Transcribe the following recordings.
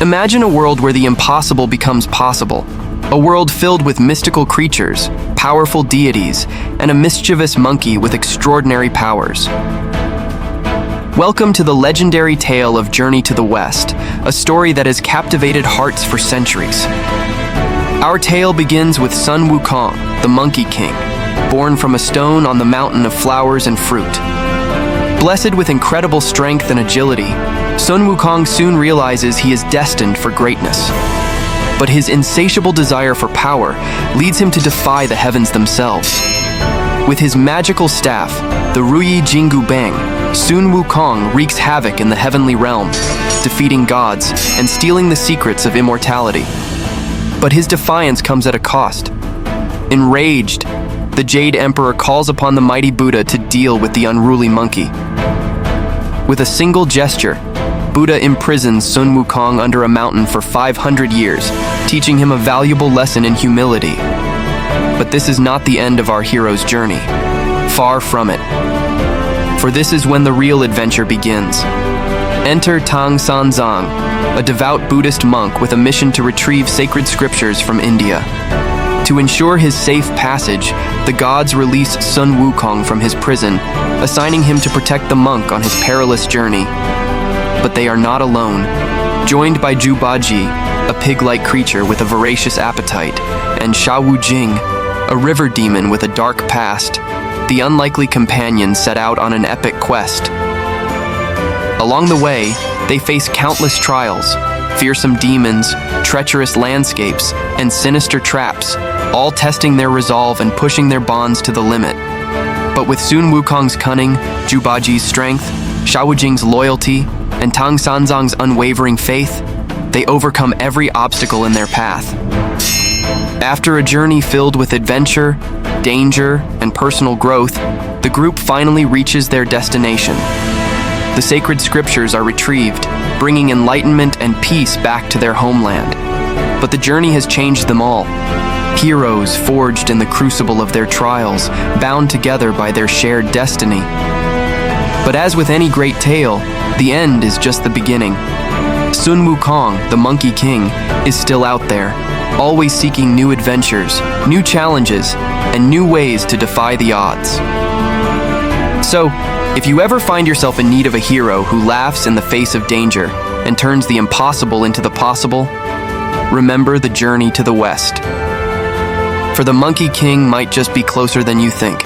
Imagine a world where the impossible becomes possible. A world filled with mystical creatures, powerful deities, and a mischievous monkey with extraordinary powers. Welcome to the legendary tale of Journey to the West, a story that has captivated hearts for centuries. Our tale begins with Sun Wukong, the Monkey King, born from a stone on the mountain of flowers and fruit. Blessed with incredible strength and agility, Sun Wukong soon realizes he is destined for greatness. But his insatiable desire for power leads him to defy the heavens themselves. With his magical staff, the Ruyi Jingu Bang, Sun Wukong wreaks havoc in the heavenly realm, defeating gods and stealing the secrets of immortality. But his defiance comes at a cost. Enraged, the Jade Emperor calls upon the mighty Buddha to deal with the unruly monkey. With a single gesture, Buddha imprisons Sun Wukong under a mountain for 500 years, teaching him a valuable lesson in humility. But this is not the end of our hero's journey. Far from it. For this is when the real adventure begins. Enter Tang Sanzang, a devout Buddhist monk with a mission to retrieve sacred scriptures from India. To ensure his safe passage, the gods release Sun Wukong from his prison, assigning him to protect the monk on his perilous journey. But they are not alone. Joined by Jubaji, a pig-like creature with a voracious appetite, and Sha Wujing, a river demon with a dark past, the unlikely companions set out on an epic quest. Along the way, they face countless trials, fearsome demons, treacherous landscapes, and sinister traps, all testing their resolve and pushing their bonds to the limit. But with Sun Wukong's cunning, Jubaji's strength, Sha Wujing's loyalty, and Tang Sanzang's unwavering faith, they overcome every obstacle in their path. After a journey filled with adventure, danger, and personal growth, the group finally reaches their destination. The sacred scriptures are retrieved, bringing enlightenment and peace back to their homeland. But the journey has changed them all. Heroes forged in the crucible of their trials, bound together by their shared destiny. But as with any great tale, the end is just the beginning. Sun Wukong, the Monkey King, is still out there, always seeking new adventures, new challenges, and new ways to defy the odds. So, if you ever find yourself in need of a hero who laughs in the face of danger and turns the impossible into the possible, remember the journey to the West. For the Monkey King might just be closer than you think.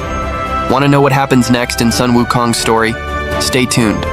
Want to know what happens next in Sun Wukong's story? Stay tuned.